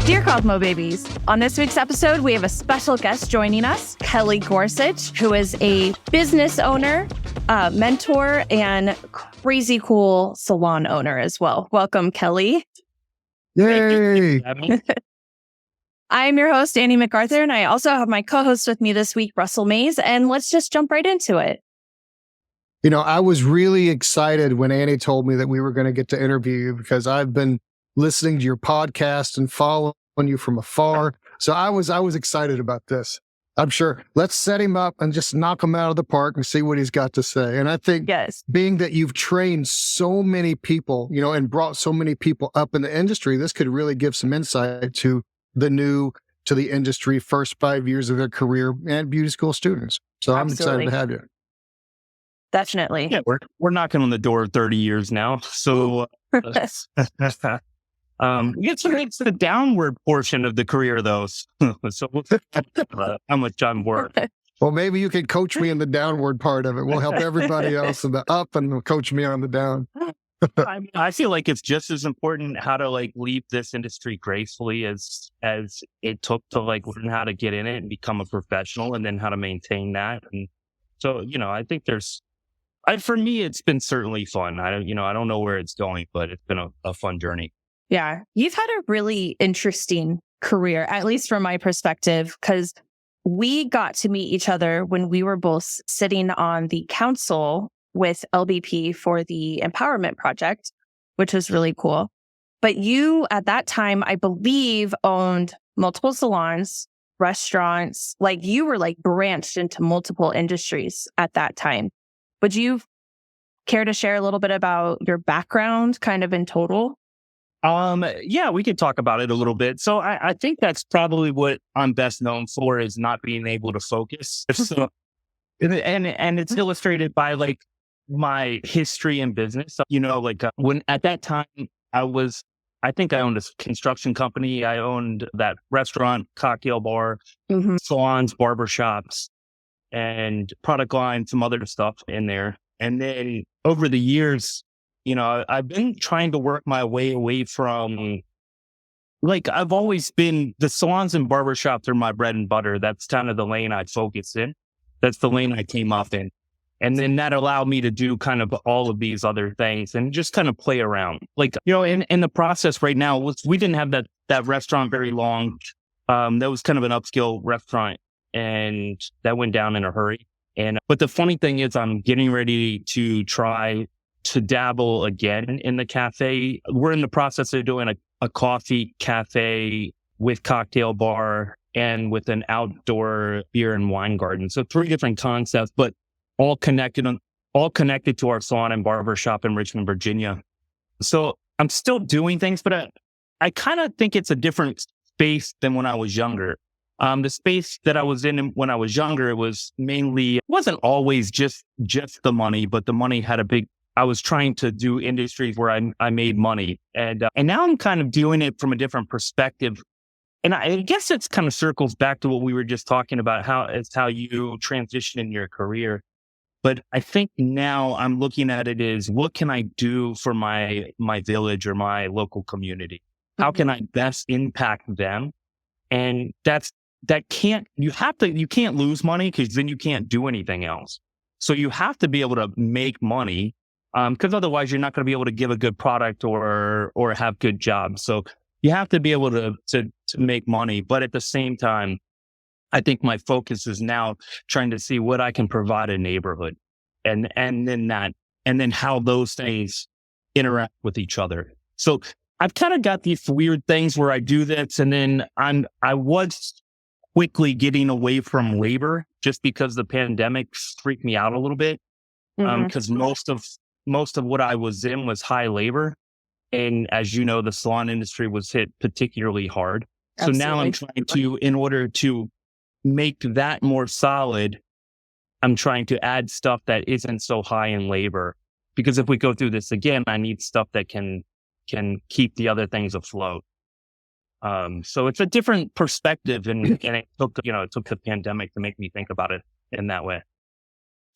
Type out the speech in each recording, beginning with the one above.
Dear Cosmo Babies, on this week's episode, we have a special guest joining us, Kelly Gorsuch, who is a business owner, mentor, and crazy cool salon owner as well. Welcome, Kelly. Yay! I'm your host, Annie MacArthur, and I also have my co-host with me this week, Russell Mays, and let's just jump right into it. You know, I was really excited when Annie told me that we were going to get to interview you because I've been listening to your podcast and following you from afar. So I was excited about this. I'm sure. Let's set him up and just knock him out of the park and see what he's got to say. And I think being that you've trained so many people, you know, and brought so many people up in the industry, this could really give some insight to the industry first 5 years of their career and beauty school students. So I'm excited to have you. Definitely. Yeah, we're knocking on the door 30 years now. So it's the downward portion of the career, though. So how much I'm worth. Well, maybe you can coach me in the downward part of it. We'll help everybody else in the up and coach me on the down. I feel like it's just as important how to leave this industry gracefully as it took to learn how to get in it and become a professional, and then how to maintain that. And so, I think for me, it's been certainly fun. I don't know where it's going, but it's been a fun journey. Yeah. You've had a really interesting career, at least from my perspective, because we got to meet each other when we were both sitting on the council with LBP for the Empowerment Project, which was really cool. But you, at that time, I believe, owned multiple salons, restaurants, you were branched into multiple industries at that time. Would you care to share a little bit about your background kind of in total? Yeah, we could talk about it a little bit. So I think that's probably what I'm best known for, is not being able to focus. So, and it's illustrated by my history in business. When at that time I think I owned a construction company. I owned that restaurant, cocktail bar, salons, barbershops, and product line, some other stuff in there. And then over the years, I've been trying to work my way away from, I've always been, the salons and barbershops are my bread and butter. That's kind of the lane I focus in. That's the lane I came up in. And then that allowed me to do kind of all of these other things and just kind of play around. In the process right now, we didn't have that restaurant very long. That was kind of an upscale restaurant, and that went down in a hurry. But the funny thing is, I'm getting ready to try to dabble again in the cafe. We're in the process of doing a coffee cafe with cocktail bar and with an outdoor beer and wine garden. So 3 different concepts, but all connected to our salon and barber shop in Richmond, Virginia. So I'm still doing things, but I kind of think it's a different space than when I was younger. The space that I was in when I was younger, it was mainly, it wasn't always just the money, but the money had I was trying to do industries where I made money. And now I'm kind of doing it from a different perspective. And I guess it's kind of circles back to what we were just talking about, how you transition in your career. But I think now I'm looking at it as, what can I do for my village or my local community? How can I best impact them? And you can't lose money, because then you can't do anything else. So you have to be able to make money, because otherwise you're not going to be able to give a good product or have good jobs. So you have to be able to make money. But at the same time, I think my focus is now trying to see what I can provide a neighborhood, and then how those things interact with each other. So I've kind of got these weird things where I do this, and then I was quickly getting away from labor just because the pandemic freaked me out a little bit. Because most of what I was in was high labor, and as you know, the salon industry was hit particularly hard. Absolutely. So now I'm trying to, in order to make that more solid, I'm trying to add stuff that isn't so high in labor, because if we go through this again, I need stuff that can keep the other things afloat. So it's a different perspective, and it took the pandemic to make me think about it in that way.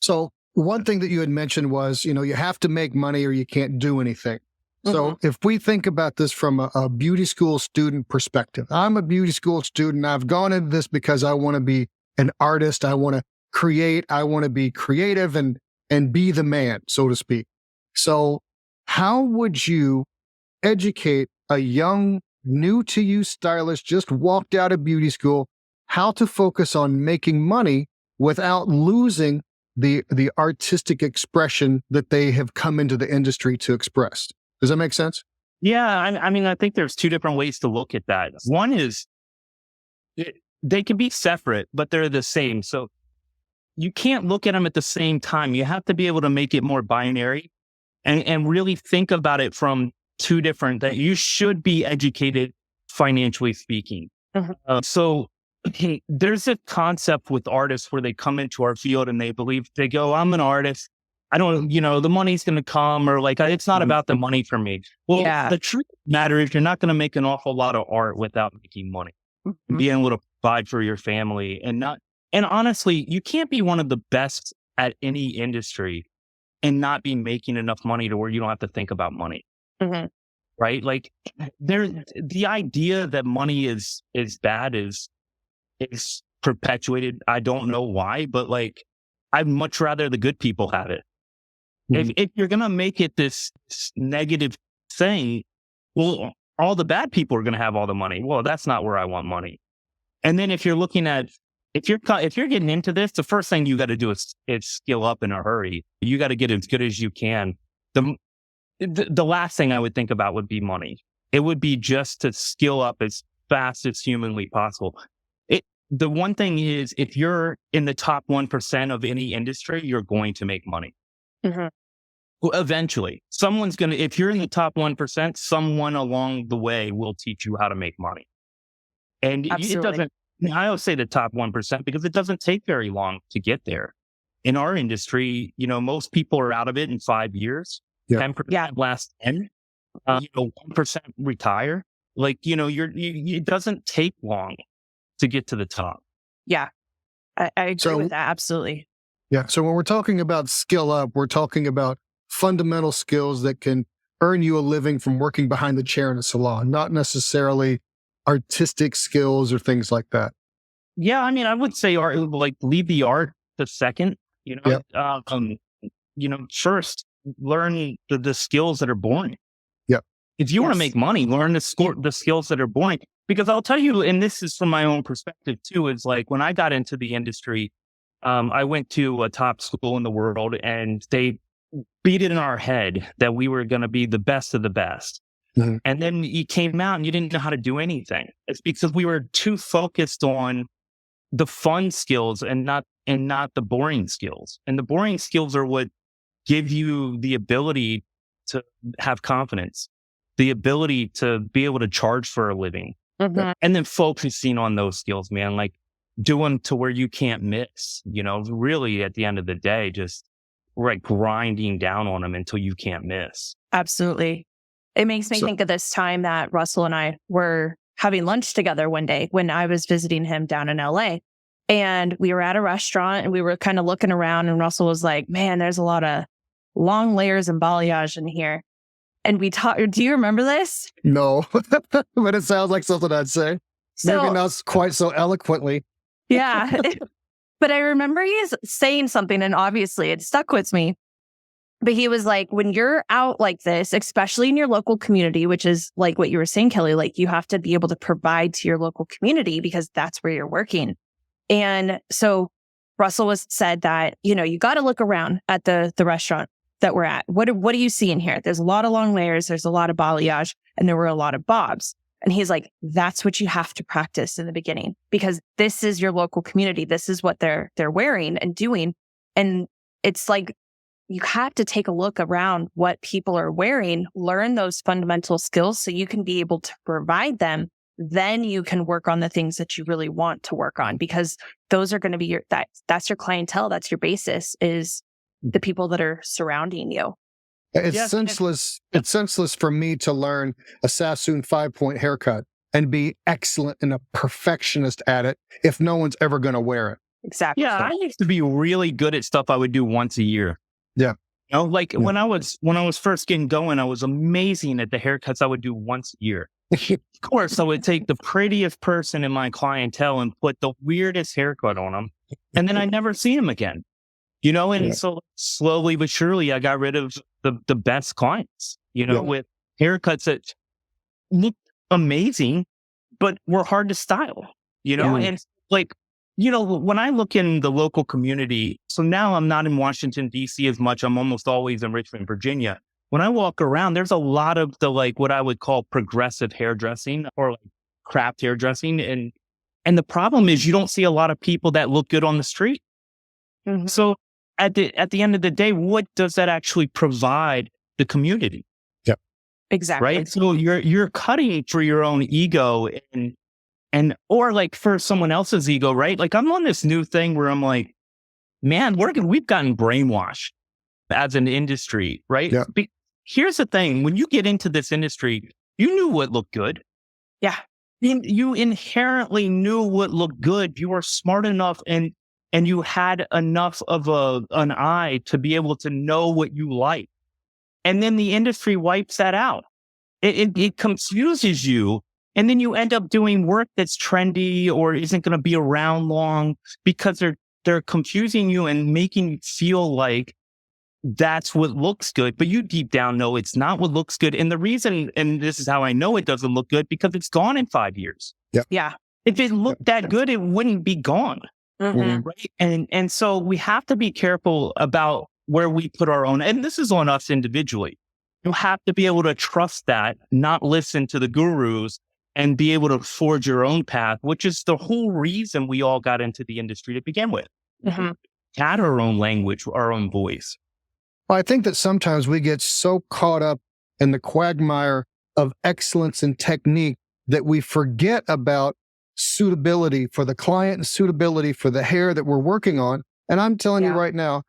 So one thing that you had mentioned was, you have to make money or you can't do anything. So if we think about this from a beauty school student perspective, I'm a beauty school student. I've gone into this because I want to be an artist. I want to create. I want to be creative and be the man, so to speak. So how would you educate a young, new to you stylist just walked out of beauty school how to focus on making money without losing the artistic expression that they have come into the industry to express? Does that make sense? Yeah, I mean, I think there's two different ways to look at that. One is they can be separate, but they're the same. So you can't look at them at the same time. You have to be able to make it more binary and really think about it from two different, that you should be educated financially speaking. So there's a concept with artists where they come into our field and they go, I'm an artist. I don't, the money's going to come, or like, it's not about the money for me. Well, the truth of the matter is you're not going to make an awful lot of art without making money, being able to provide for your family and honestly, you can't be one of the best at any industry and not be making enough money to where you don't have to think about money. Right? Like the idea that money is bad is perpetuated. I don't know why, but like, I'd much rather the good people have it. If you're going to make it this negative thing, well, all the bad people are going to have all the money. Well, that's not where I want money. And then if you're looking at, if you're getting into this, the first thing you got to do is skill up in a hurry. You got to get as good as you can. The last thing I would think about would be money. It would be just to skill up as fast as humanly possible. The one thing is, if you're in the top 1% of any industry, you're going to make money. Well, eventually, if you're in the top 1%, someone along the way will teach you how to make money. And I always say the top 1% because it doesn't take very long to get there. In our industry, most people are out of it in 5 years. 10% last 10. 1% retire. Like, it doesn't take long to get to the top. Yeah, I agree with that. Absolutely. Yeah. So when we're talking about skill up, we're talking about fundamental skills that can earn you a living from working behind the chair in a salon, not necessarily artistic skills or things like that. Yeah. I mean, I would say leave the art the second, first learn the skills that are boring. If you want to make money, learn the skills that are boring. Because I'll tell you, and this is from my own perspective too, is like when I got into the industry, I went to a top school in the world and they beat it in our head that we were going to be the best of the best. And then you came out and you didn't know how to do anything. It's because we were too focused on the fun skills and not the boring skills. And the boring skills are what give you the ability to have confidence, the ability to be able to charge for a living. And then focusing on those skills, man, like doing to where you can't miss, really at the end of the day, just like grinding down on them until you can't miss. Absolutely. It makes me think of this time that Russell and I were having lunch together one day when I was visiting him down in LA. And we were at a restaurant and we were kind of looking around and Russell was like, man, there's a lot of long layers and balayage in here. And we talked, do you remember this? No, but it sounds like something I'd say. Maybe not quite so eloquently. Yeah. But I remember he saying something and obviously it stuck with me. But he was like, when you're out like this, especially in your local community, which is like what you were saying, Kelly, like you have to be able to provide to your local community because that's where you're working. And so Russell said that, you got to look around at the restaurant that we're at. What do you see in here? There's a lot of long layers. There's a lot of balayage and there were a lot of bobs. And he's like, that's what you have to practice in the beginning because this is your local community. This is what they're wearing and doing. And it's like, you have to take a look around what people are wearing, learn those fundamental skills so you can be able to provide them. Then you can work on the things that you really want to work on because those are going to be that's your clientele. That's your basis is the people that are surrounding you. It's senseless. It's senseless for me to learn a Sassoon 5-point haircut and be excellent and a perfectionist at it if no one's ever going to wear it. Exactly. Yeah, I used to be really good at stuff I would do once a year. Yeah. Like when I was first getting going, I was amazing at the haircuts I would do once a year. Of course, I would take the prettiest person in my clientele and put the weirdest haircut on them, and then I never see them again. And so slowly but surely, I got rid of the best clients. With haircuts that looked amazing, but were hard to style. And like. When I look in the local community, so now I'm not in Washington, D.C. as much. I'm almost always in Richmond, Virginia. When I walk around, there's a lot of the what I would call progressive hairdressing or craft hairdressing. And the problem is you don't see a lot of people that look good on the street. Mm-hmm. So at the end of the day, what does that actually provide the community? Yep. Exactly. Right. So you're cutting for your own ego or for someone else's ego, right? I'm on this new thing where I'm like, man, we've gotten brainwashed as an industry, right? Yeah. Here's the thing. When you get into this industry, you knew what looked good. Yeah. You inherently knew what looked good. You were smart enough and you had enough of an eye to be able to know what you like. And then the industry wipes that out. It confuses you. And then you end up doing work that's trendy or isn't going to be around long because they're confusing you and making you feel like that's what looks good. But you deep down know it's not what looks good. And the reason, and this is how I know it doesn't look good, because it's gone in 5 years. Yep. Yeah. If it looked that good, it wouldn't be gone. Mm-hmm. Right. And so we have to be careful about where we put our own, and this is on us individually. You have to be able to trust that, not listen to the gurus, and be able to forge your own path, which is the whole reason we all got into the industry to begin with. Mm-hmm. Had our own language, our own voice. Well, I think that sometimes we get so caught up in the quagmire of excellence and technique that we forget about suitability for the client and suitability for the hair that we're working on. And I'm telling you right now,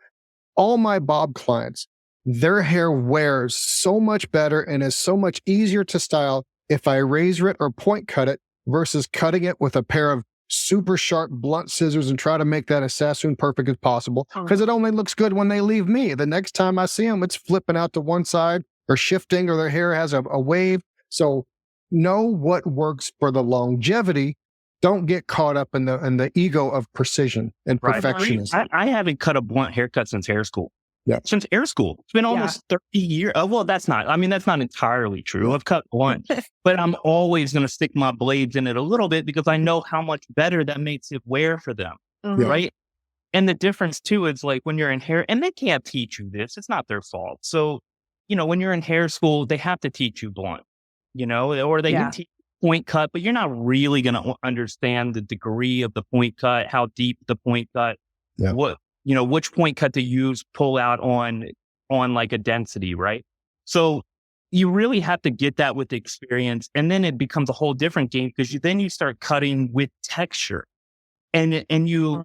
all my bob clients, their hair wears so much better and is so much easier to style if I razor it or point cut it versus cutting it with a pair of super sharp blunt scissors and try to make that as Sassoon perfect as possible, because it only looks good when they leave me. The next time I see them, it's flipping out to one side or shifting, or their hair has a wave. So know what works for the longevity. Don't get caught up in the ego of precision and perfectionism. I haven't cut a blunt haircut since hair school. Yeah. Since hair school. It's been almost 30 years. Well, that's not entirely true. I've cut blunt, but I'm always going to stick my blades in it a little bit because I know how much better that makes it wear for them. Mm-hmm. Right. And the difference too is when you're in hair, and they can't teach you this, it's not their fault. So, when you're in hair school, they have to teach you blunt, or they can teach point cut, but you're not really going to understand the degree of the point cut, how deep the point cut, which point cut to use, pull out on a density, right? So you really have to get that with experience. And then it becomes a whole different game because then you start cutting with texture and you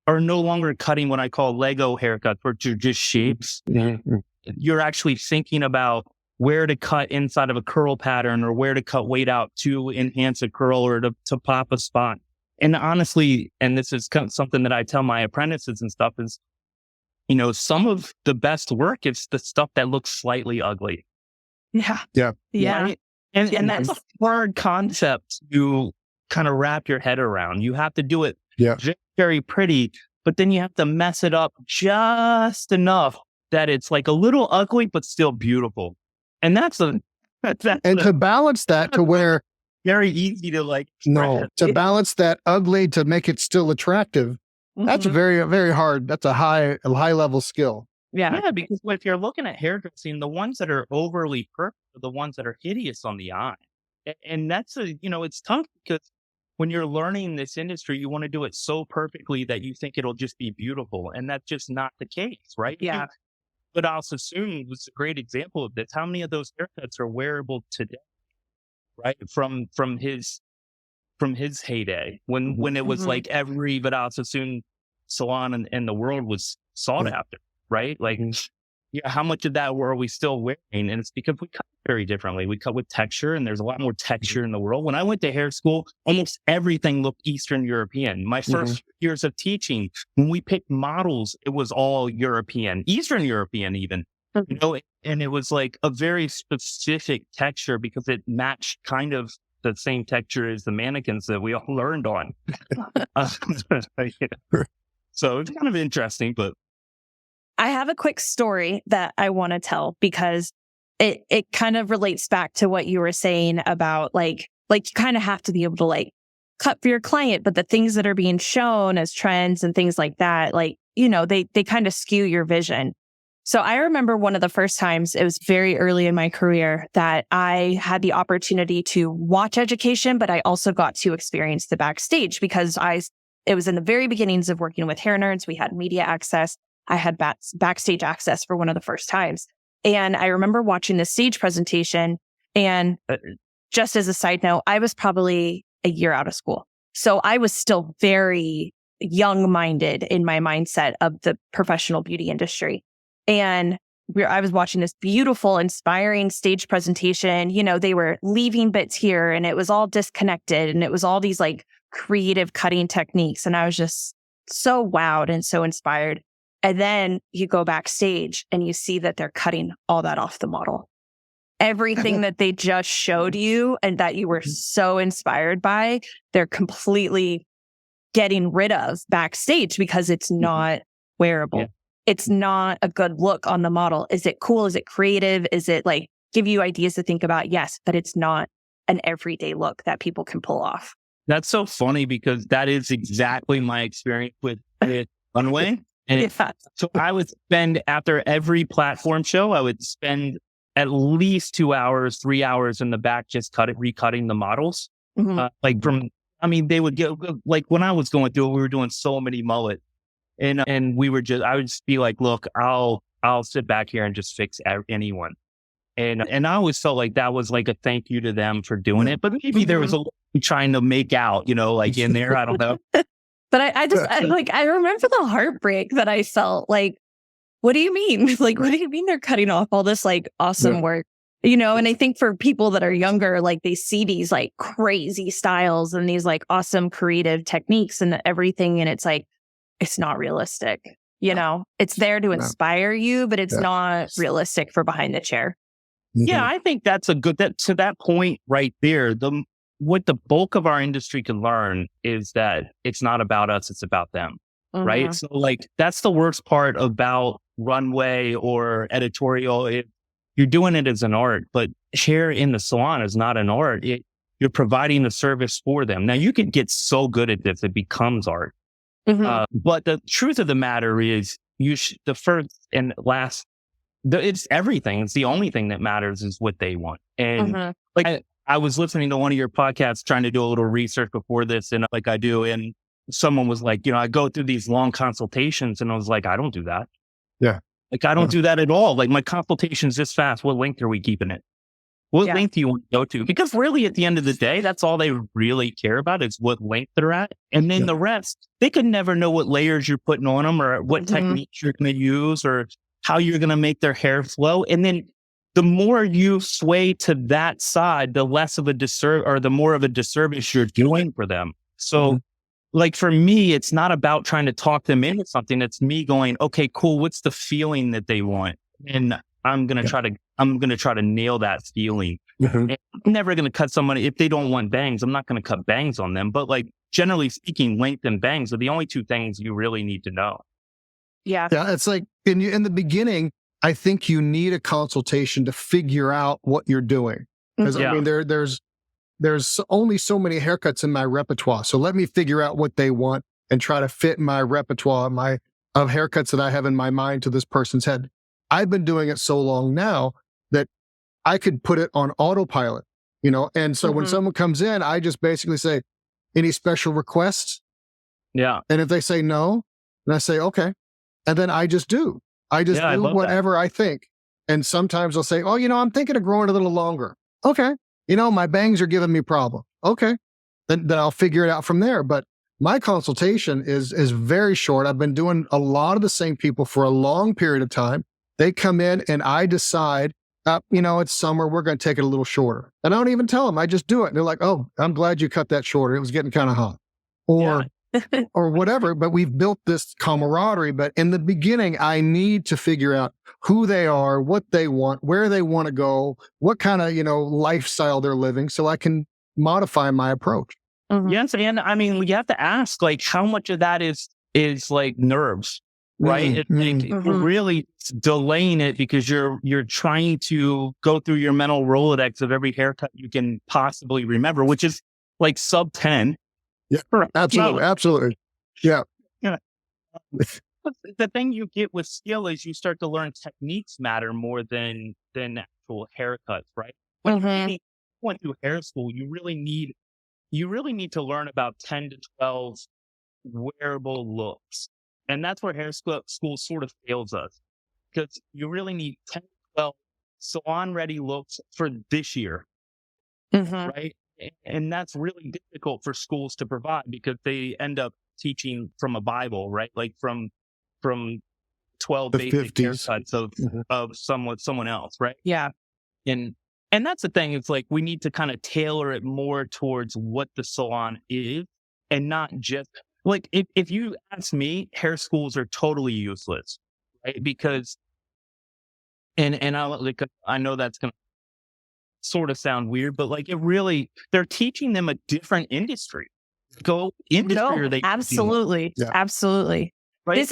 are no longer cutting what I call Lego haircuts, which are just shapes. Mm-hmm. You're actually thinking about where to cut inside of a curl pattern or where to cut weight out to enhance a curl or to pop a spot. And honestly, and this is something that I tell my apprentices and stuff is, some of the best work is the stuff that looks slightly ugly. Yeah. Yeah. Yeah. Right? And that's a hard concept to kind of wrap your head around. You have to do it very, very pretty, but then you have to mess it up just enough that it's a little ugly, but still beautiful. And to balance that to where very easy to to balance that ugly to make it still attractive. Mm-hmm. That's very, very hard. That's a high level skill. Yeah, because if you're looking at hairdressing, the ones that are overly perfect are the ones that are hideous on the eye. And that's it's tough because when you're learning this industry, you want to do it so perfectly that you think it'll just be beautiful. And that's just not the case, right? Yeah. But also soon was a great example of this. How many of those haircuts are wearable today? Right. From his heyday when it was every Vidal Sassoon salon in the world was sought after. Right. yeah, how much of that are we still wearing? And it's because we cut very differently. We cut with texture, and there's a lot more texture in the world. When I went to hair school, almost everything looked Eastern European. My first years of teaching, when we picked models, it was all European, Eastern European even. You know, and it was like a very specific texture because it matched kind of the same texture as the mannequins that we all learned on. So it's kind of interesting, but I have a quick story that I want to tell because it kind of relates back to what you were saying about like you kind of have to be able to like cut for your client, but the things that are being shown as trends and things like that, like, you know, they kind of skew your vision. So I remember one of the first times, it was very early in my career, that I had the opportunity to watch education, but I also got to experience the backstage because it was in the very beginnings of working with hair nerds. We had media access. I had backstage access for one of the first times. And I remember watching the stage presentation. And just as a side note, I was probably a year out of school. So I was still very young-minded in my mindset of the professional beauty industry. And I was watching this beautiful, inspiring stage presentation. You know, they were leaving bits here and it was all disconnected and it was all these like creative cutting techniques. And I was just so wowed and so inspired. And then you go backstage and you see that they're cutting all that off the model. Everything that they just showed you and that you were so inspired by, they're completely getting rid of backstage because it's not wearable. Yeah. It's not a good look on the model. Is it cool? Is it creative? Is it like give you ideas to think about? Yes, but it's not an everyday look that people can pull off. That's so funny because that is exactly my experience with Runway. And so I would spend, after every platform show, I would spend at least 2 hours, 3 hours in the back, just recutting the models. They would get, like when I was going through it, we were doing so many mullets. And I would just be like, look, I'll sit back here and just fix anyone. And I always felt like that was like a thank you to them for doing it. But maybe there was a trying to make out, you know, like in there, I don't know. But I remember the heartbreak that I felt. Like, what do you mean? Like, what do you mean they're cutting off all this like awesome work? You know, and I think for people that are younger, like they see these like crazy styles and these like awesome creative techniques and everything. And it's like, it's not realistic. You know, it's there to inspire you, but it's not realistic for behind the chair. Yeah, I think that's to that point right there. What the bulk of our industry can learn is that it's not about us, it's about them. Right. So like, that's the worst part about runway or editorial. You're doing it as an art, but hair in the salon is not an art. You're providing a service for them. Now you can get so good at this, it becomes art. But the truth of the matter is the first and last, it's everything. It's the only thing that matters is what they want. And I was listening to one of your podcasts, trying to do a little research before this, and like I do. And someone was like, you know, I go through these long consultations, and I was like, I don't do that. Yeah. Like, I don't do that at all. Like, my consultation's this fast. What length are we keeping it? What length do you want to go to? Because really, at the end of the day, that's all they really care about is what length they're at. And then the rest, they could never know what layers you're putting on them or what techniques you're going to use or how you're going to make their hair flow. And then the more you sway to that side, the less of a the more of a disservice you're doing for them. So like for me, it's not about trying to talk them into something. It's me going, okay, cool. What's the feeling that they want? And I'm going to try to nail that feeling. I'm never going to cut somebody if they don't want bangs. I'm not going to cut bangs on them. But like generally speaking, length and bangs are the only two things you really need to know. Yeah. Yeah. It's like in the beginning, I think you need a consultation to figure out what you're doing. Because I mean, there's only so many haircuts in my repertoire. So let me figure out what they want and try to fit my repertoire of haircuts that I have in my mind to this person's head. I've been doing it so long now that I could put it on autopilot, you know? And so when someone comes in, I just basically say, any special requests? Yeah. And if they say no, then I say, okay. And then I just do. I just do whatever I think. And sometimes I'll say, oh, you know, I'm thinking of growing a little longer. Okay. You know, my bangs are giving me problem. Okay. Then I'll figure it out from there. But my consultation is very short. I've been doing a lot of the same people for a long period of time. They come in and I decide, it's summer. We're going to take it a little shorter. And I don't even tell them. I just do it. And they're like, oh, I'm glad you cut that shorter. It was getting kind of hot. Or or whatever. But we've built this camaraderie. But in the beginning, I need to figure out who they are, what they want, where they want to go, what kind of, lifestyle they're living, so I can modify my approach. Mhm. Yes, and I mean, you have to ask, like, how much of that is like nerves, right? You're really delaying it because you're trying to go through your mental Rolodex of every haircut you can possibly remember, which is like sub 10. Yeah, absolutely. Yeah. Yeah. But the thing you get with skill is you start to learn techniques matter more than actual haircuts, right? When you went through hair school, you really need to learn about 10 to 12 wearable looks. And that's where hair school sort of fails us, because you really need 10 to 12 salon ready looks for this year, right? And that's really difficult for schools to provide because they end up teaching from a Bible, right? Like from 12 The basic 50s. haircuts of someone else, right? Yeah. And that's the thing. It's like we need to kind of tailor it more towards what the salon is, and not just like if you ask me, hair schools are totally useless, right? Because and I know that's gonna sort of sound weird, but like they're teaching them a different industry. Go industry, or they absolutely, Yeah. absolutely. right?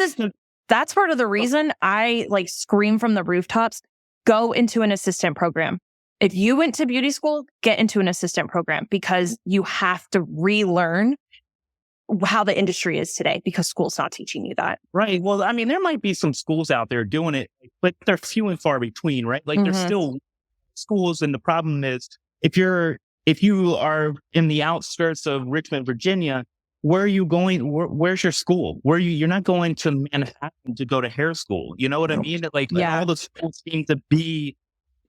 That's part of the reason I like scream from the rooftops, go into an assistant program. If you went to beauty school, get into an assistant program, because you have to relearn how the industry is today, because school's not teaching you that. Right. Well, I mean, there might be some schools out there doing it, but they're few and far between, right? Like there's still schools. And the problem is if you are in the outskirts of Richmond, Virginia, where are you going? Where's your school? You're not going to Manhattan to go to hair school. You know what I mean? Like all the schools seem to be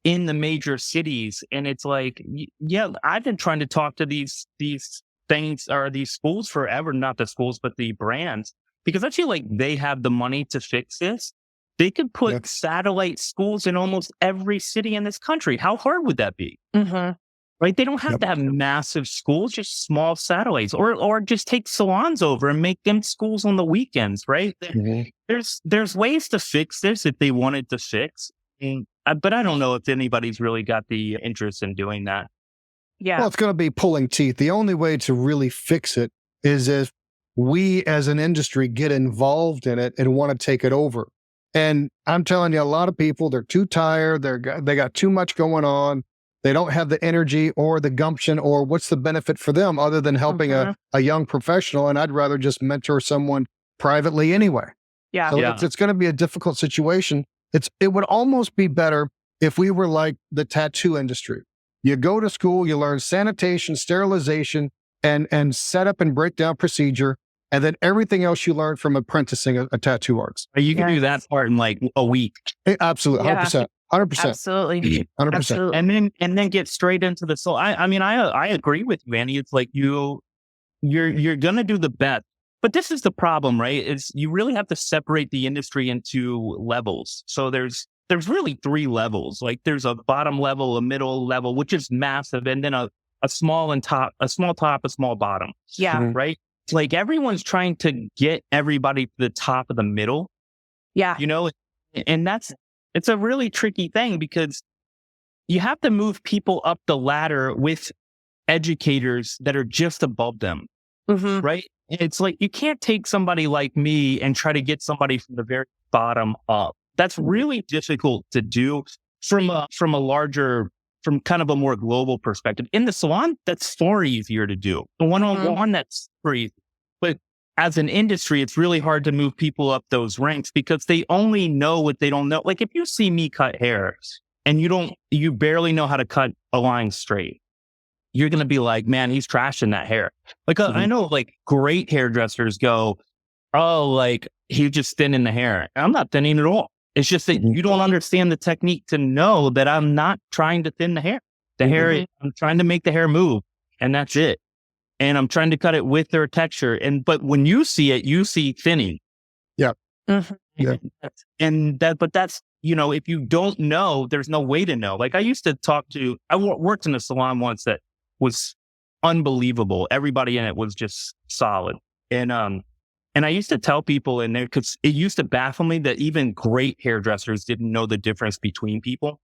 in the major cities. And it's like, yeah, I've been trying to talk to these things or these schools forever, not the schools, but the brands, because I feel like they have the money to fix this. They could put satellite schools in almost every city in this country. How hard would that be? Right? They don't have to have massive schools, just small satellites, or just take salons over and make them schools on the weekends, right? There's ways to fix this if they wanted to fix. But I don't know if anybody's really got the interest in doing that. Yeah. Well, it's going to be pulling teeth. The only way to really fix it is if we as an industry get involved in it and want to take it over. And I'm telling you, a lot of people, they're too tired. They got too much going on. They don't have the energy or the gumption, or what's the benefit for them other than helping a young professional. And I'd rather just mentor someone privately anyway. Yeah. So it's going to be a difficult situation. It would almost be better if we were like the tattoo industry. You go to school, you learn sanitation, sterilization, and set up and break down procedure, and then everything else you learn from apprenticing a tattoo artist. You can do that part in like a week. Absolutely, 100%. 100%. Absolutely. 100%. Absolutely. And then get straight into the soul. I mean, I agree with you, Annie. It's like you're gonna do the best. But this is the problem, right? Is you really have to separate the industry into levels. So there's really 3 levels. Like there's a bottom level, a middle level, which is massive, and then a small top, a small bottom. Yeah. Right? It's like everyone's trying to get everybody to the top of the middle. Yeah. And it's a really tricky thing, because you have to move people up the ladder with educators that are just above them. Right? It's like you can't take somebody like me and try to get somebody from the very bottom up. That's really difficult to do from kind of a more global perspective. In the salon, that's far easier to do. The one-on-one, that's free. But as an industry, it's really hard to move people up those ranks because they only know what they don't know. Like if you see me cut hair and you barely know how to cut a line straight, you're going to be like, man, he's trashing that hair. Like I know like great hairdressers go, oh, like he's just thinning the hair. I'm not thinning at all. It's just that you don't understand the technique to know that I'm not trying to thin the hair. The hair, I'm trying to make the hair move, and that's it. And I'm trying to cut it with their texture. But when you see it, you see thinning. Yeah. Yeah. But that's, if you don't know, there's no way to know. Like I used to worked in a salon once that was unbelievable. Everybody in it was just solid. And I used to tell people in there, because it used to baffle me that even great hairdressers didn't know the difference between people.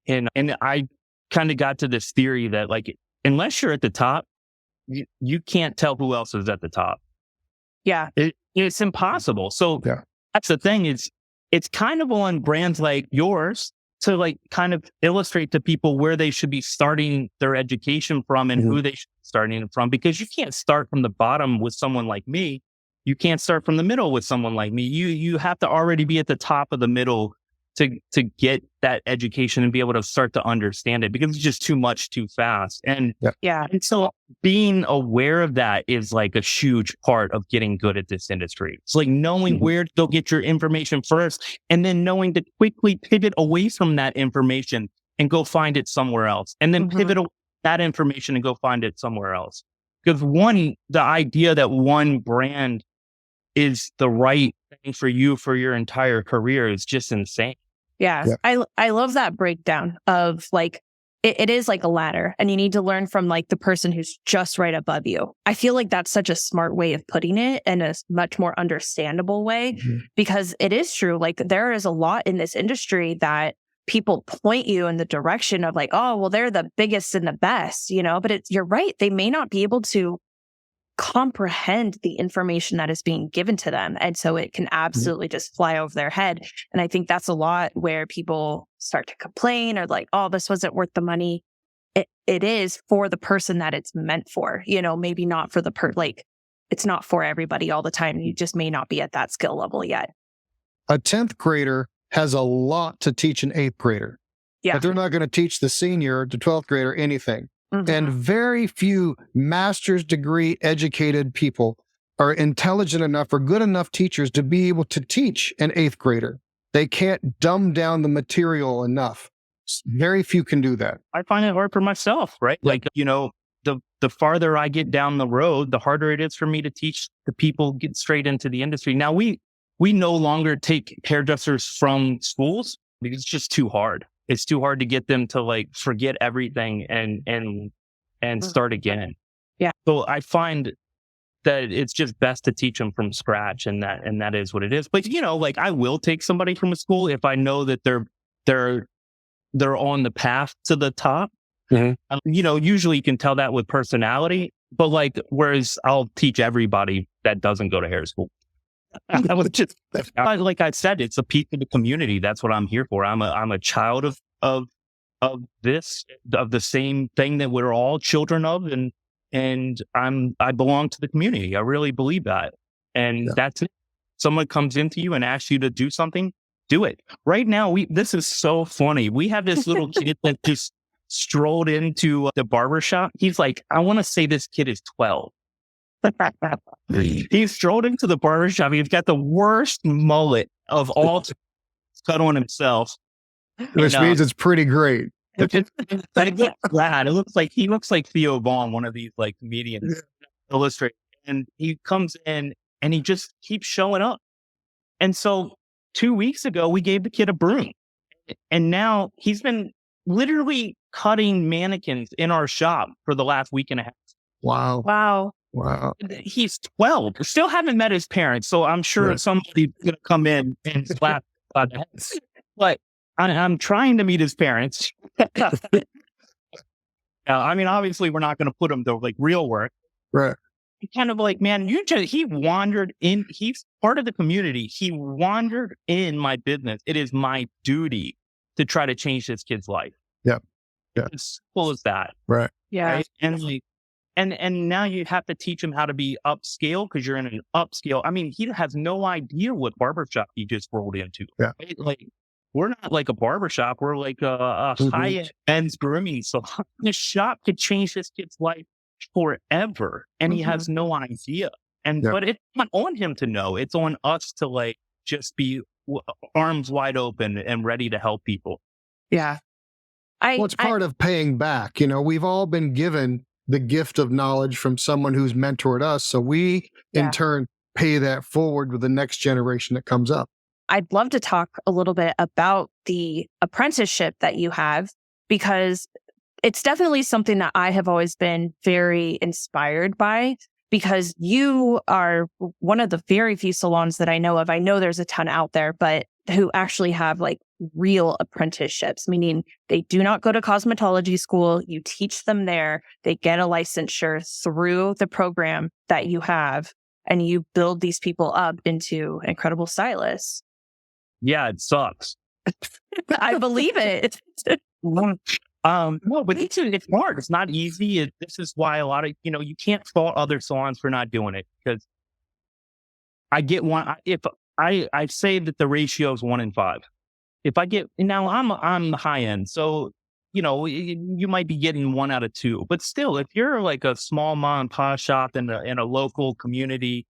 And I kind of got to this theory that like, unless you're at the top, you can't tell who else is at the top. Yeah. It's impossible. So that's the thing, is it's kind of on brands like yours to like kind of illustrate to people where they should be starting their education from and who they should be starting it from, because you can't start from the bottom with someone like me. You can't start from the middle with someone like me. You have to already be at the top of the middle to get that education and be able to start to understand it, because it's just too much too fast. And and so being aware of that is like a huge part of getting good at this industry. It's like knowing where to go get your information first, and then knowing to quickly pivot away from that information and go find it somewhere else, and then pivot away that information and go find it somewhere else. Because the idea that one brand is the right thing for you for your entire career is just insane. Yeah. I love that breakdown of like, it is like a ladder, and you need to learn from like the person who's just right above you. I feel like that's such a smart way of putting it, and a much more understandable way, because it is true. Like there is a lot in this industry that people point you in the direction of like, oh, well, they're the biggest and the best, but you're right. They may not be able to comprehend the information that is being given to them. And so it can absolutely just fly over their head. And I think that's a lot where people start to complain or like, oh, this wasn't worth the money. It is for the person that it's meant for, maybe not for it's not for everybody all the time. You just may not be at that skill level yet. A 10th grader has a lot to teach an 8th grader. Yeah. But they're not going to teach the senior, the 12th grader, anything. And very few master's degree educated people are intelligent enough or good enough teachers to be able to teach an 8th grader. They can't dumb down the material enough. Very few can do that. I find it hard for myself, right? Like, the farther I get down the road, the harder it is for me to teach the people get straight into the industry. Now we no longer take hairdressers from schools because it's just too hard. It's too hard to get them to like forget everything and start again. Yeah. So I find that it's just best to teach them from scratch, and that is what it is. But like I will take somebody from a school if I know that they're on the path to the top. Usually you can tell that with personality, but like, whereas I'll teach everybody that doesn't go to hair school. I was just like I said, it's a piece of the community. That's what I'm here for. I'm a child of the same thing that we're all children of, and I belong to the community. I really believe that, and that's it. Someone comes into you and asks you to do something, do it. Right now, this is so funny. We have this little kid that just strolled into the barbershop. He's like, I want to say this kid is 12. He strolled into the barbershop. He's got the worst mullet of all cut on himself. Which means it's pretty great. It looks like he looks like Theo Vaughn, one of these like comedians, illustrate. And he comes in and he just keeps showing up. And so 2 weeks ago, we gave the kid a broom. And now he's been literally cutting mannequins in our shop for the last week and a half. Wow. He's 12. Still haven't met his parents, so I'm sure somebody's going to come in and slap the head. But I'm trying to meet his parents. I mean, obviously, we're not going to put him to like real work. Right. Kind of like, man, he wandered in. He's part of the community. He wandered in my business. It is my duty to try to change this kid's life. Yeah. As simple as that. Right. Yeah. Right? And like, and now you have to teach him how to be upscale because you're in an upscale. I mean, he has no idea what barbershop he just rolled into. Yeah. Right? Like, we're not like a barbershop. We're like a high-end men's grooming. So this shop could change this kid's life forever. And he has no idea. But it's not on him to know. It's on us to like just be arms wide open and ready to help people. Yeah. It's part of paying back. We've all been given the gift of knowledge from someone who's mentored us. So we, in turn, pay that forward with the next generation that comes up. I'd love to talk a little bit about the apprenticeship that you have, because it's definitely something that I have always been very inspired by, because you are one of the very few salons that I know of. I know there's a ton out there, but who actually have like real apprenticeships, meaning they do not go to cosmetology school. You teach them there. They get a licensure through the program that you have, and you build these people up into incredible stylists. Yeah, it sucks. I believe it. No, but it's hard. It's not easy. This is why a lot of, you can't fault other salons for not doing it, because I get one. If I say that the ratio is 1 in 5. If I get, now I'm the high end. So, you might be getting 1 out of 2, but still, if you're like a small mom and pop shop in a local community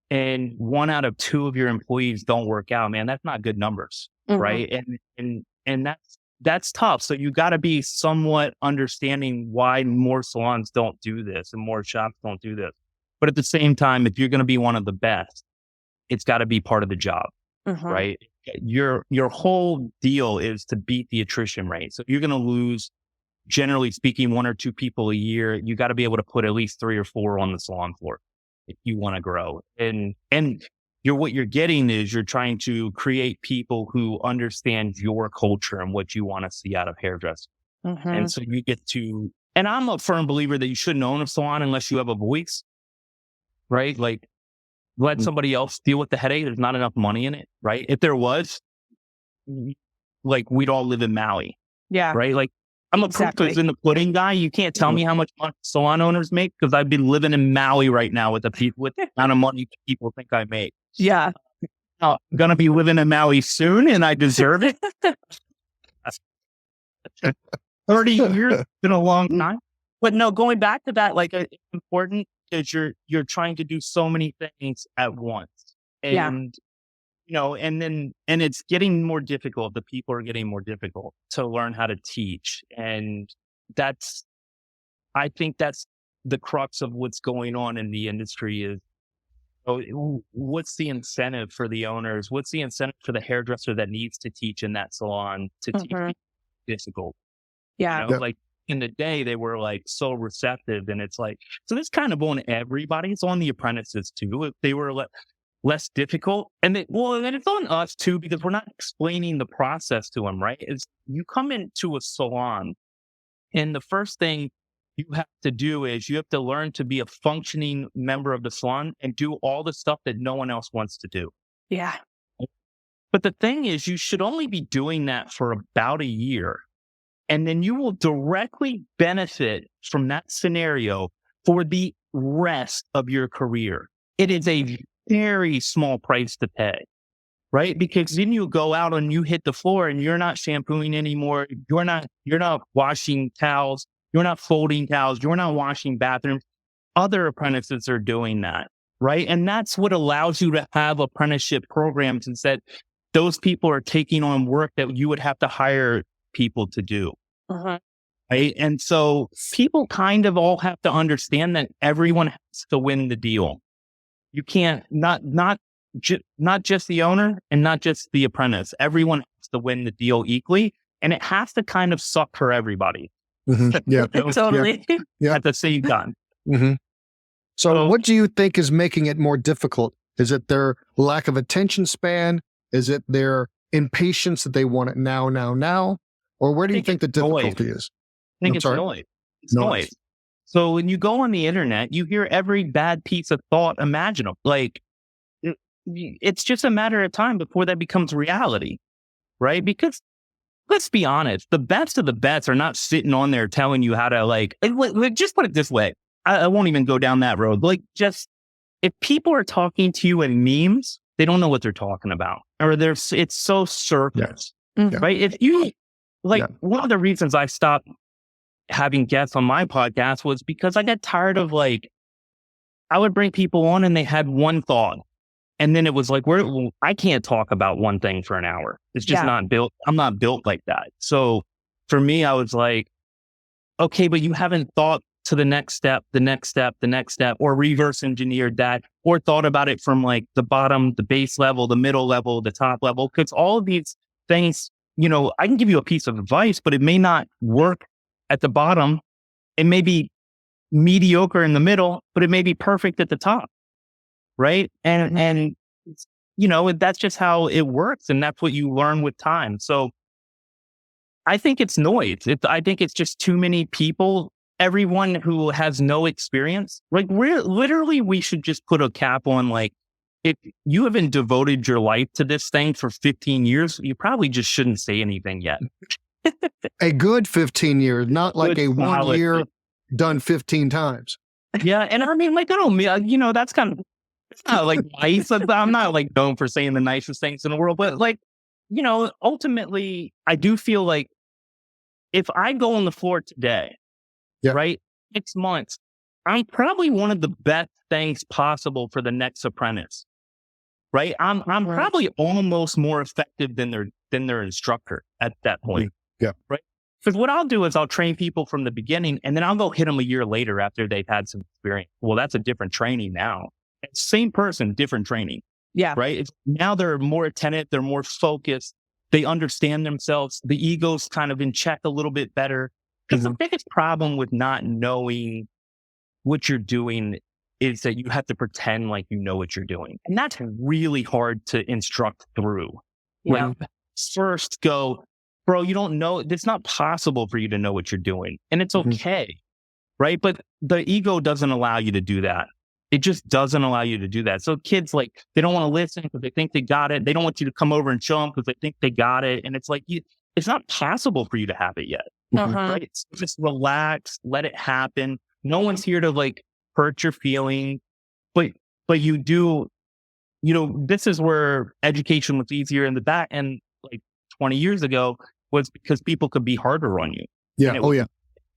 and 1 out of 2 of your employees don't work out, man, that's not good numbers. Mhm. Right. And that's tough. So you got to be somewhat understanding why more salons don't do this and more shops don't do this. But at the same time, if you're going to be one of the best, it's got to be part of the job, right? Your whole deal is to beat the attrition rate. So you're going to lose, generally speaking, 1 or 2 people a year. You got to be able to put at least 3 or 4 on the salon floor if you want to grow. And what you're getting is you're trying to create people who understand your culture and what you want to see out of hairdressing. And so you get to, and I'm a firm believer that you shouldn't own a salon unless you have a voice, right? Like, let somebody else deal with the headache. There's not enough money in it, right? If there was, like, we'd all live in Maui. Yeah. Right? Like, I'm a proof is in the pudding guy. You can't tell me how much money salon owners make, because I've been living in Maui right now with the amount of money people think I make. Yeah. I'm going to be living in Maui soon, and I deserve it. 30 years has been a long time. But no, going back to that, like, it's important because you're trying to do so many things at once. And, and it's getting more difficult. The people are getting more difficult to learn how to teach. And I think that's the crux of what's going on in the industry is, what's the incentive for the owners? What's the incentive for the hairdresser that needs to teach in that salon to teach people difficult? Yeah. Like, in the day, they were like so receptive, and it's like, so this kind of on everybody. It's on the apprentices too. If they were less difficult, and then it's on us too, because we're not explaining the process to them, right? It's, you come into a salon, and the first thing you have to do is you have to learn to be a functioning member of the salon and do all the stuff that no one else wants to do. Yeah. But the thing is, you should only be doing that for about a year. And then you will directly benefit from that scenario for the rest of your career. It is a very small price to pay, right? Because then you go out and you hit the floor and you're not shampooing anymore. You're not washing towels. You're not folding towels. You're not washing bathrooms. Other apprentices are doing that, right? And that's what allows you to have apprenticeship programs, and that those people are taking on work that you would have to hire people to do. Right. And so people kind of all have to understand that everyone has to win the deal. You can't, not just the owner and not just the apprentice. Everyone has to win the deal equally, and it has to kind of suck for everybody. Yeah. Totally. Yeah. At the same time. So what do you think is making it more difficult? Is it their lack of attention span? Is it their impatience that they want it now? Or where do you think the difficulty is? I think it's noise. It's noise. So when you go on the internet, you hear every bad piece of thought imaginable. Like, it's just a matter of time before that becomes reality, right? Because let's be honest, the best of the best are not sitting on there telling you how to just put it this way. I won't even go down that road. Like, just, if people are talking to you in memes, they don't know what they're talking about, or it's so surface, right? If you, one of the reasons I stopped having guests on my podcast was because I got tired of, like, I would bring people on and they had one thought, and then it was like, I can't talk about one thing for an hour. It's just not built. I'm not built like that. So for me, I was like, okay, but you haven't thought to the next step, or reverse engineered that, or thought about it from like the bottom, the base level, the middle level, the top level. Because all of these things, I can give you a piece of advice, but it may not work at the bottom. It may be mediocre in the middle, but it may be perfect at the top. Right. And that's just how it works. And that's what you learn with time. So I think it's noise. I think it's just too many people, everyone who has no experience. Like we should just put a cap on, like, if you haven't devoted your life to this thing for 15 years, you probably just shouldn't say anything yet. A good 15 years, not like Good a 1 year done 15 times. Yeah. And I mean, like, I don't, that's kind of, it's not like nice. I'm not like known for saying the nicest things in the world, but like, ultimately, I do feel like if I go on the floor today, right, 6 months, I'm probably one of the best things possible for the next apprentice, right? I'm probably almost more effective than their instructor at that point. Yeah. Right. Because what I'll do is I'll train people from the beginning, and then I'll go hit them a year later after they've had some experience. Well, that's a different training now. Same person, different training. Yeah. Right. Now they're more attentive. They're more focused. They understand themselves. The ego's kind of in check a little bit better. Because the biggest problem with not knowing what you're doing is that you have to pretend like you know what you're doing. And that's really hard to instruct through. Yeah. Like, first go, bro, you don't know. It's not possible for you to know what you're doing. And it's okay. Right. But the ego doesn't allow you to do that. It just doesn't allow you to do that. So kids, like, they don't want to listen because they think they got it. They don't want you to come over and show them because they think they got it. And it's like, it's not possible for you to have it yet. Right? So just relax, let it happen. No one's here to like hurt your feelings, but you do, this is where education was easier in the back. And like 20 years ago was because people could be harder on you. Yeah.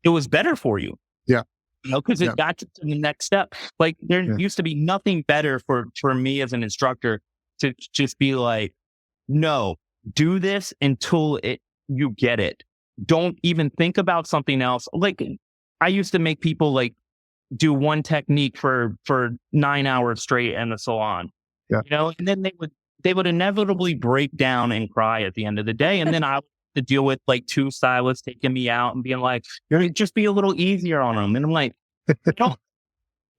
It was better for you. Yeah. Because it got you to the next step. Like there used to be nothing better for me as an instructor to just be like, no, do this until you get it. Don't even think about something else. Like I used to make people like do one technique for 9 hours straight in the salon. Yeah. And then they would inevitably break down and cry at the end of the day. And then I to deal with like 2 stylists taking me out and being like, just be a little easier on them. And I'm like,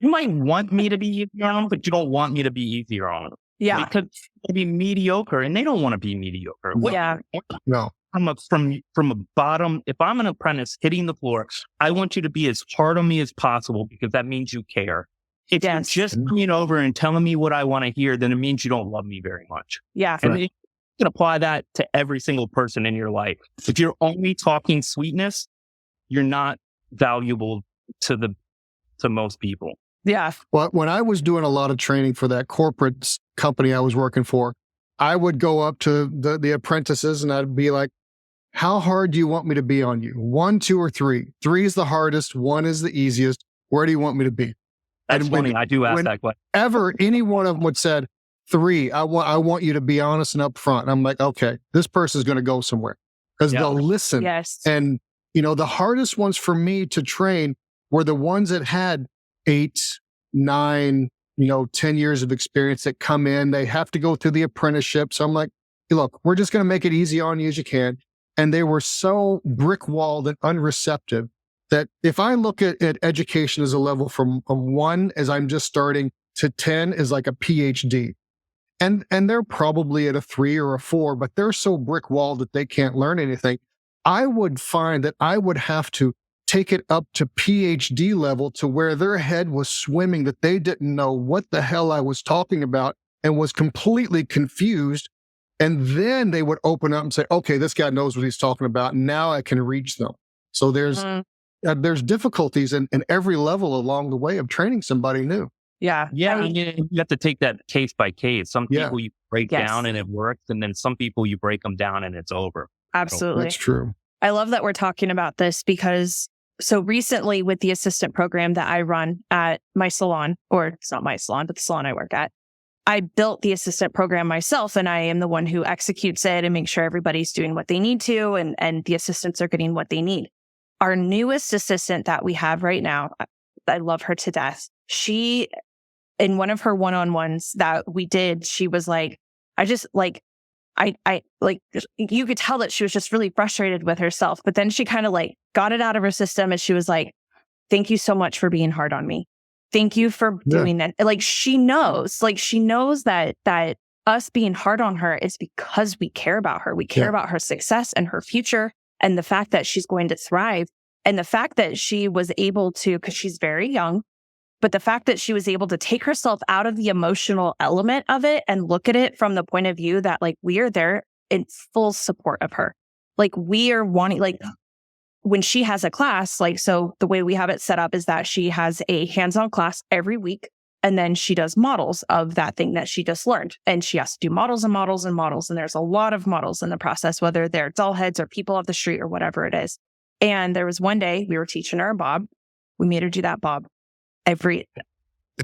you might want me to be easier on them, but you don't want me to be easier on them. Yeah. Because they be mediocre and they don't want to be mediocre. Yeah. No. From a bottom, if I'm an apprentice hitting the floor, I want you to be as hard on me as possible because that means you care. If you're just coming over and telling me what I want to hear, then it means you don't love me very much. Yeah. And you can apply that to every single person in your life. If you're only talking sweetness, you're not valuable to most people. Yeah. Well, when I was doing a lot of training for that corporate company I was working for, I would go up to the apprentices and I'd be like, how hard do you want me to be on you? 1, 2, or 3? 3 is the hardest. 1 is the easiest. Where do you want me to be? That's funny. I do ask that question. Ever any one of them would said 3, I want you to be honest and upfront. I'm like, okay, this person's going to go somewhere because they'll listen. Yes. And the hardest ones for me to train were the ones that had 8, 9, 10 years of experience that come in. They have to go through the apprenticeship. So I'm like, hey, look, we're just going to make it easy on you as you can. And they were so brick-walled and unreceptive that if I look at education as a level from a 1 as I'm just starting to 10 is like a PhD. And they're probably at a 3 or a 4, but they're so brick-walled that they can't learn anything. I would find that I would have to take it up to PhD level to where their head was swimming, that they didn't know what the hell I was talking about and was completely confused. And then they would open up and say, okay, this guy knows what he's talking about. Now I can reach them. So there's difficulties in every level along the way of training somebody new. Yeah. Yeah. I mean, you have to take that case by case. Some people you break down and it works. And then some people you break them down and it's over. Absolutely. That's true. I love that we're talking about this because so recently with the assistant program that I run at my salon, or it's not my salon, but the salon I work at, I built the assistant program myself and I am the one who executes it and makes sure everybody's doing what they need to and the assistants are getting what they need. our newest assistant that we have right now, I love her to death. She, in one of her one-on-ones that we did, she was like, I just like, I like, you could tell that she was just really frustrated with herself. But then she kind of like got it out of her system and she was like, thank you so much for being hard on me. Thank you for doing that. Like she knows that us being hard on her is because we care about her. We care about her success and her future and the fact that she's going to thrive. And the fact that she was able to, because she's very young, but the fact that she was able to take herself out of the emotional element of it and look at it from the point of view that like we are there in full support of her. Like we are wanting, like when she has a class, like, so the way we have it set up is that she has a hands-on class every week. And then she does models of that thing that she just learned. And she has to do models and models and models. And there's a lot of models in the process, whether they're doll heads or people off the street or whatever it is. And there was one day we were teaching her a bob. We made her do that bob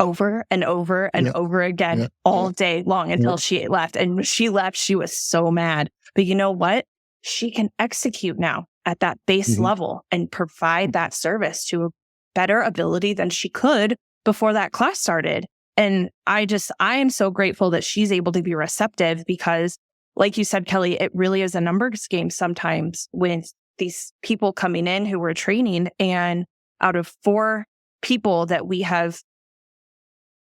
over and over and over again all day long until she left. And when she left, she was so mad. But you know what? She can execute now at that base level and provide that service to a better ability than she could before that class started. And I am so grateful that she's able to be receptive because, like you said, Kelly, it really is a numbers game sometimes with these people coming in who we're training. And out of 4 people that we have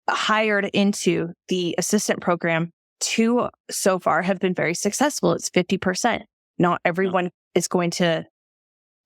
hired into the assistant program, 2 so far have been very successful. It's 50%. Not everyone is going to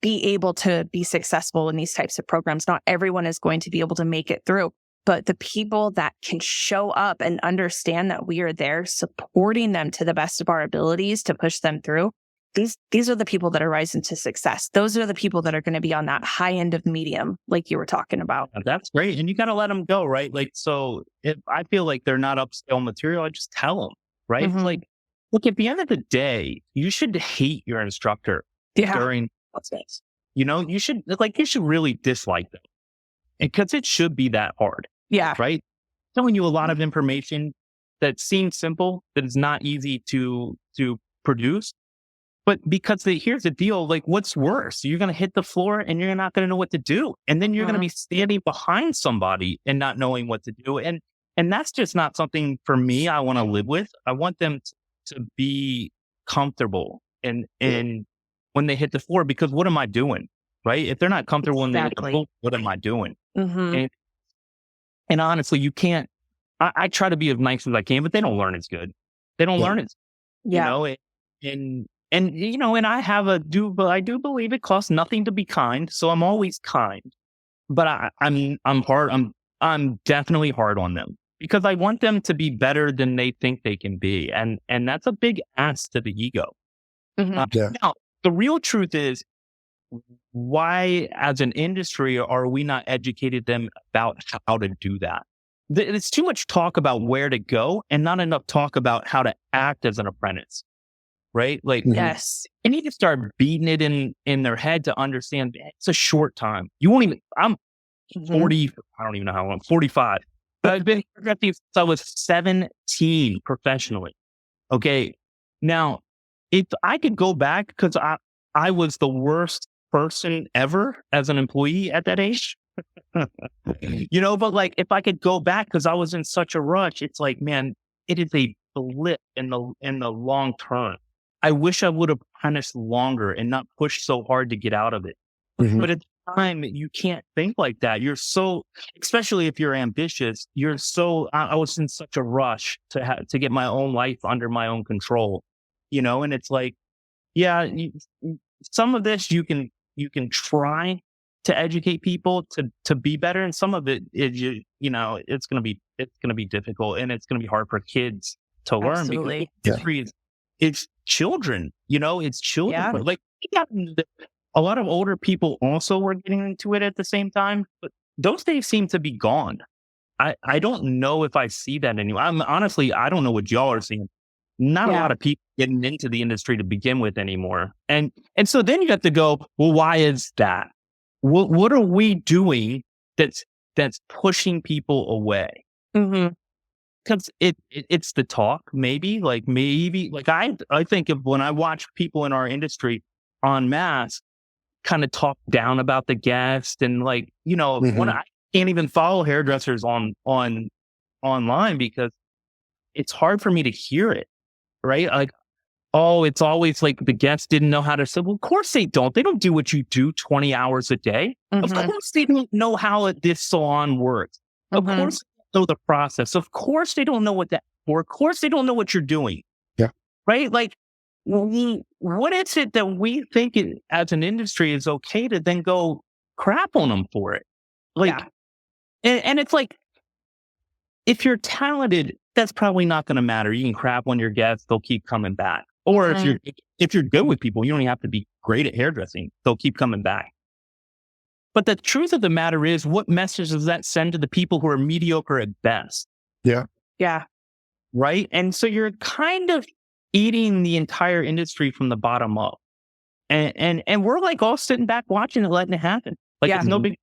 be able to be successful in these types of programs. Not everyone is going to be able to make it through. But the people that can show up and understand that we are there supporting them to the best of our abilities to push them through, these are the people that are rising to success. Those are the people that are going to be on that high end of medium, like you were talking about. That's great. And you got to let them go, right? Like, so if I feel like they're not upscale material, I just tell them, right? It's like, look, at the end of the day, you should hate your instructor during class. You know, you should really dislike them because it should be that hard. Yeah. Right. Telling you a lot of information that seems simple, that is not easy to produce. But because here's the deal, like what's worse? You're going to hit the floor and you're not going to know what to do. And then you're going to be standing behind somebody and not knowing what to do. And that's just not something for me I want to live with. I want them to be comfortable and when they hit the floor, because what am I doing? Right? If they're not comfortable when they hit the floor, what am I doing? And honestly, you can't, I try to be as nice as I can, but they don't learn as good. They don't learn as, you know, and you know, and I do believe it costs nothing to be kind. So I'm always kind, but I'm definitely hard on them because I want them to be better than they think they can be. And that's a big ask to the ego. Now, the real truth is, why as an industry are we not educated them about how to do that? It's too much talk about where to go and not enough talk about how to act as an apprentice. Right? Like, yes, you need to start beating it in their head to understand it's a short time. You won't even, I'm 40, I don't even know how long, 45. But I've been since I was 17 professionally. Okay. Now, if I could go back, because I was the worst person ever as an employee at that age, you know, but like, if I could go back because I was in such a rush, it's like, man, it is a blip in the long term. I wish I would have punished longer and not pushed so hard to get out of it. But at the time, you can't think like that. You're so, especially if you're ambitious, I was in such a rush to get my own life under my own control, you know? And it's like, some of this you can try to educate people to be better. And some of it is, you know, it's going to be difficult and it's going to be hard for kids to learn because it's children, you know, it's children. Yeah. Like a lot of older people also were getting into it at the same time, but those days seem to be gone. I don't know if I see that anymore. Honestly, I don't know what y'all are seeing. Not a lot of people getting into the industry to begin with anymore. And so then you have to go, well, why is that? What are we doing that's pushing people away? Because it's the talk, maybe like I think of when I watch people in our industry en masse, kind of talk down about the guest. And like, Mhm. when I can't even follow hairdressers online because it's hard for me to hear it, right? Like, oh, it's always like the guests didn't know how to say, well, of course they don't. They don't do what you do 20 hours a day. Of Mhm. course they don't know how this salon works. Of Mhm. course they don't know the process. Of course they don't know what that for. Of course they don't know what you're doing. Yeah. Right? Like, what is it that we think as an industry is okay to then go crap on them for it? Like, Yeah. and it's like, if you're talented, that's probably not going to matter. You can crap on your guests; they'll keep coming back. Or if you're good with people, you don't even have to be great at hairdressing; they'll keep coming back. But the truth of the matter is, what message does that send to the people who are mediocre at best? Yeah. Yeah. Right? And so you're kind of eating the entire industry from the bottom up, and we're like all sitting back watching it, letting it happen. Like, Yeah. it's no big.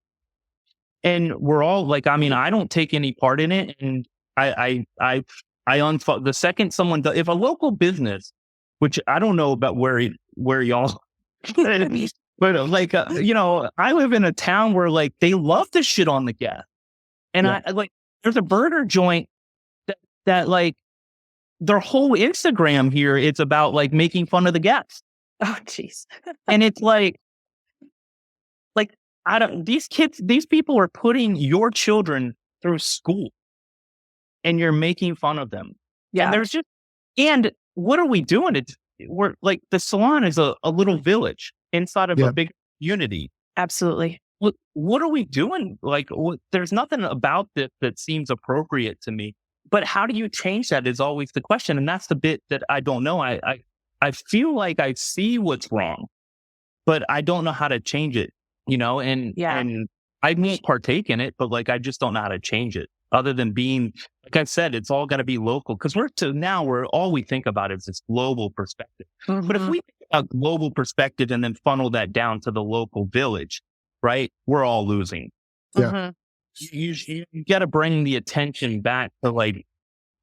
And we're all like, I mean, I don't take any part in it. And I unfollow the second someone does, if a local business, which I don't know about where y'all, but like, I live in a town where like they love to shit on the guest. And Yeah. I like, there's a burger joint that like their whole Instagram here, it's about like making fun of the guests. Oh, jeez. And it's like, these people are putting your children through school and you're making fun of them. Yeah. And what are we doing? We're like, the salon is a little village inside of Yeah. a big community. Absolutely. What are we doing? Like, there's nothing about this that seems appropriate to me. But how do you change that is always the question. And that's the bit that I don't know. I feel like I see what's wrong, but I don't know how to change it, and I won't partake in it, but like, I just don't know how to change it other than being, like I said, it's all got to be local. Cause where all we think about is this global perspective. Mhm. But if we think about global perspective and then funnel that down to the local village, right? We're all losing. Yeah. Mhm. You got to bring the attention back to like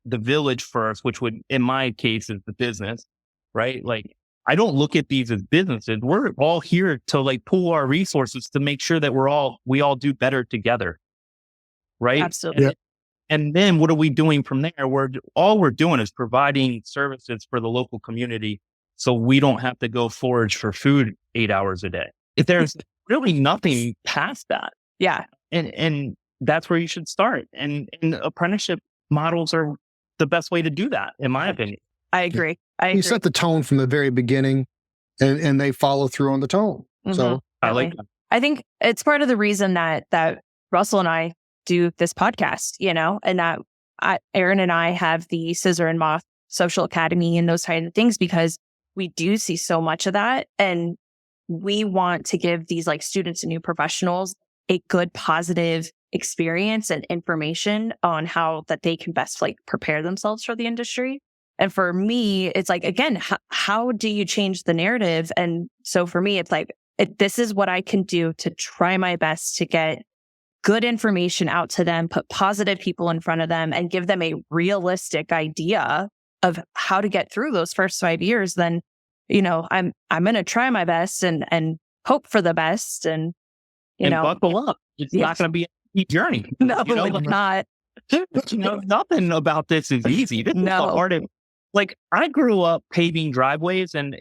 the village first, which would, in my case, is the business, right? Like, I don't look at these as businesses. We're all here to like pool our resources to make sure that we all do better together, right? Absolutely. Yeah. And then what are we doing from there? All we're doing is providing services for the local community, so we don't have to go forage for food 8 hours a day. If there's really nothing past that, Yeah. and that's where you should start. And apprenticeship models are the best way to do that, in my opinion. I agree. You set the tone from the very beginning and they follow through on the tone. So I like that. I think it's part of the reason that Russell and I do this podcast, and that Aaron and I have the Scissor and Moth Social Academy and those kind of things, because we do see so much of that. And we want to give these like students and new professionals a good, positive experience and information on how that they can best like prepare themselves for the industry. And for me, it's like, again, how do you change the narrative? And so for me, it's like, this is what I can do to try my best to get good information out to them, put positive people in front of them, and give them a realistic idea of how to get through those first 5 years. Then, I'm going to try my best and hope for the best, and buckle up. It's not going to be an easy journey. No, it's not. Nothing about this is easy. This is the hardest. Like, I grew up paving driveways and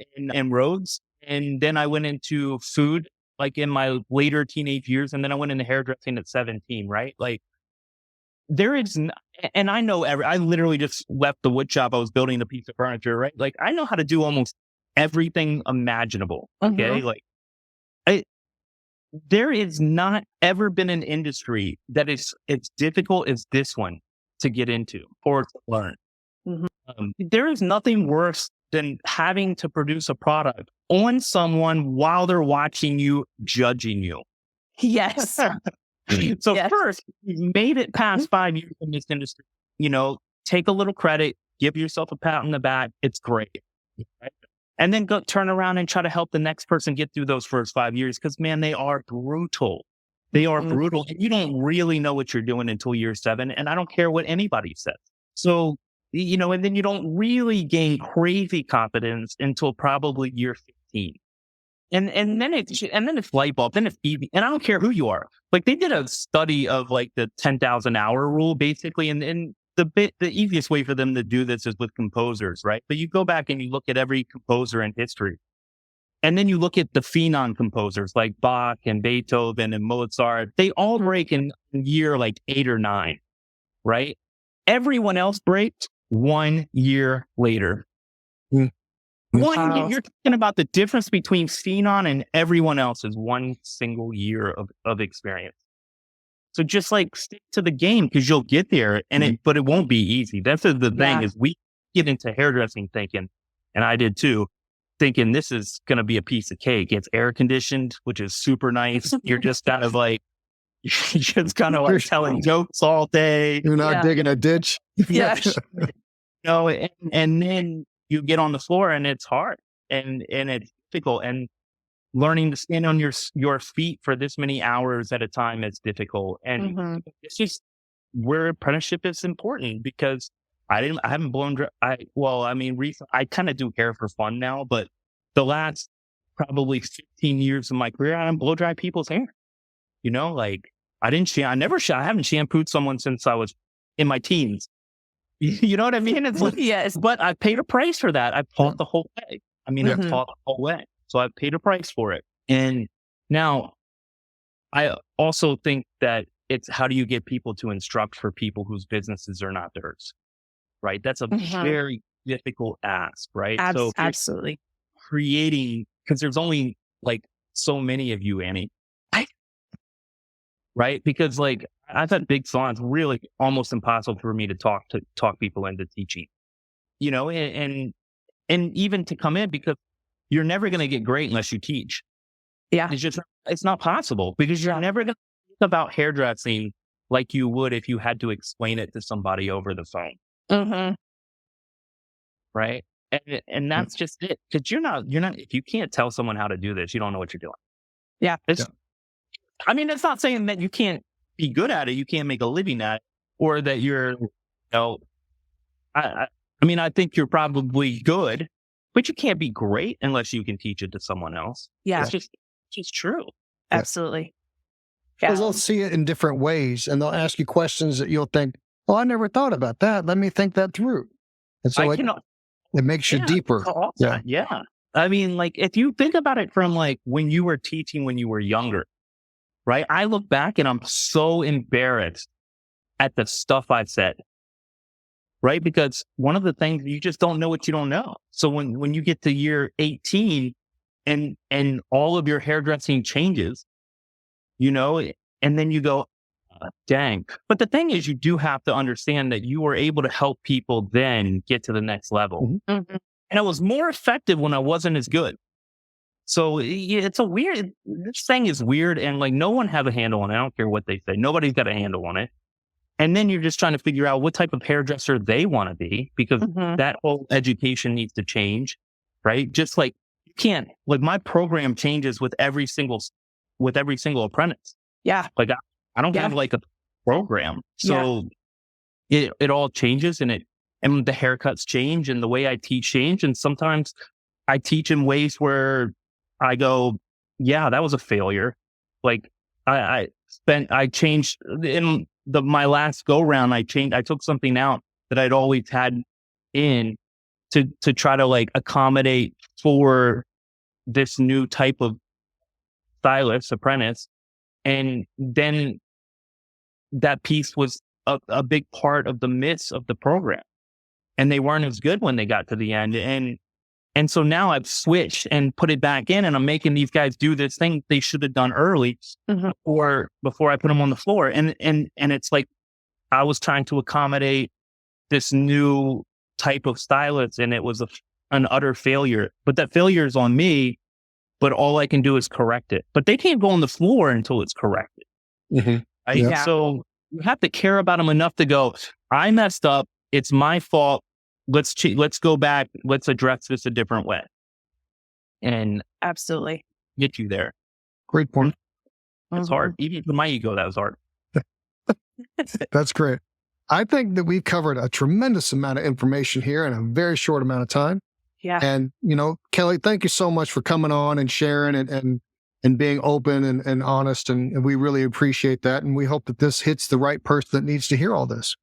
roads, and then I went into food like in my later teenage years, and then I went into hairdressing at 17, right? Like, there is, and I know I literally just left the wood shop. I was building a piece of furniture, right? Like, I know how to do almost everything imaginable. Okay. Like, there is not ever been an industry that is as difficult as this one to get into or to learn. There is nothing worse than having to produce a product on someone while they're watching you, judging you. Yes. So first, you made it past 5 years in this industry. Take a little credit, give yourself a pat on the back. It's great. Right? And then go turn around and try to help the next person get through those first 5 years. Because, man, they are brutal. They are brutal. And you don't really know what you're doing until year 7. And I don't care what anybody says. So, and then you don't really gain crazy confidence until probably year 15. and then it's light bulb, then it's easy. And I don't care who you are. Like they did a study of like the 10,000 hour rule basically. And the easiest way for them to do this is with composers, right? But you go back and you look at every composer in history. And then you look at the phenom composers like Bach and Beethoven and Mozart. They all break in year like 8 or 9, right? Everyone else breaks 1 year later. Mm. One, you're talking about the difference between phenom and everyone else is 1 single year of experience. So just like stick to the game because you'll get there, but it won't be easy. That's the thing is we get into hairdressing thinking, and I did too, thinking this is going to be a piece of cake. It's air conditioned, which is super nice. You're just kind of like, telling jokes all day. You're not digging a ditch. Yeah. And then you get on the floor and it's hard and it's difficult. And learning to stand on your feet for this many hours at a time is difficult. And it's just where apprenticeship is important because I haven't blown dry. Recently, I kind of do hair for fun now, but the last probably 15 years of my career, I didn't blow dry people's hair. Like I haven't shampooed someone since I was in my teens. You know what I mean? It's like, yes, but I paid a price for that. I taught the whole way. I taught the whole way. So I paid a price for it. And now I also think that it's how do you get people to instruct for people whose businesses are not theirs? Right? That's a very difficult ask, right? So absolutely. Creating, because there's only like so many of you, Annie. Right? Because like I've had big salons, really almost impossible for me to talk people into teaching, and even to come in because you're never going to get great unless you teach. Yeah. It's not possible because you're never going to think about hairdressing like you would if you had to explain it to somebody over the phone. Mm-hmm. Right. And that's just it. Cause you're not, if you can't tell someone how to do this, you don't know what you're doing. Yeah. It's not saying that you can't be good at it. You can't make a living at it or that you're, I think you're probably good, but you can't be great unless you can teach it to someone else. Yeah. It's just true. Absolutely. Because they'll see it in different ways and they'll ask you questions that you'll think, oh, I never thought about that. Let me think that through. And so it makes you deeper. Yeah. I mean, like if you think about it from like when you were teaching when you were younger, right? I look back and I'm so embarrassed at the stuff I've said, right? Because one of the things you just don't know what you don't know. So when you get to year 18 and all of your hairdressing changes, and then you go, dang. But the thing is, you do have to understand that you were able to help people then get to the next level. Mm-hmm. And it was more effective when I wasn't as good. So it's this thing is weird. And like no one has a handle on it. I don't care what they say. Nobody's got a handle on it. And then you're just trying to figure out what type of hairdresser they want to be because that whole education needs to change, right? Just like you can't, like my program changes with every single apprentice. Yeah. Like I don't have like a program. So it all changes and the haircuts change and the way I teach change. And sometimes I teach in ways where I go, yeah, that was a failure. Like I changed in my last go round. I took something out that I'd always had in to try to like accommodate for this new type of stylist apprentice. And then that piece was a big part of the miss of the program. And they weren't as good when they got to the end. And so now I've switched and put it back in and I'm making these guys do this thing they should have done early or before I put them on the floor. And it's like, I was trying to accommodate this new type of stylist and it was an utter failure, but that failure is on me, but all I can do is correct it, but they can't go on the floor until it's corrected. Mm-hmm. Right? Yeah. So you have to care about them enough to go, I messed up. It's my fault. Let's go back. Let's address this a different way. And absolutely get you there. Great point. It's hard. Even for my ego, that was hard. That's great. I think that we've covered a tremendous amount of information here in a very short amount of time. Yeah. And, Kelly, thank you so much for coming on and sharing and being open and honest. And we really appreciate that. And we hope that this hits the right person that needs to hear all this.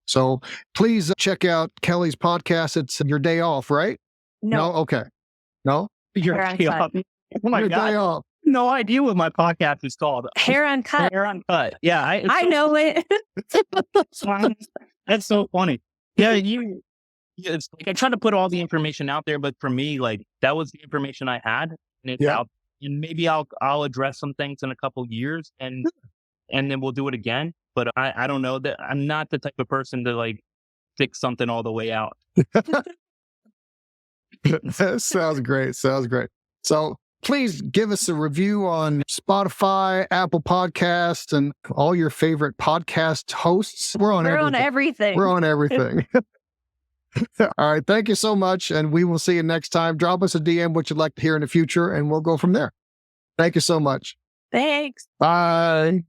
So please check out Kelly's podcast. It's Your Day Off, right? No. Okay. No? Your Hair day Uncut. off. Oh my Your God. Day Off. No idea what my podcast is called. Hair Uncut. Hair Uncut. Yeah. I know it. That's so funny. Yeah. It's like I try to put all the information out there, but for me, like that was the information I had, and it's out. And maybe I'll address some things in a couple years, and then we'll do it again. But I don't know that I'm not the type of person to like fix something all the way out. Sounds great. So please give us a review on Spotify, Apple Podcasts, and all your favorite podcast hosts. We're on everything. We're on everything. All right. Thank you so much. And we will see you next time. Drop us a DM what you'd like to hear in the future, and we'll go from there. Thank you so much. Thanks. Bye.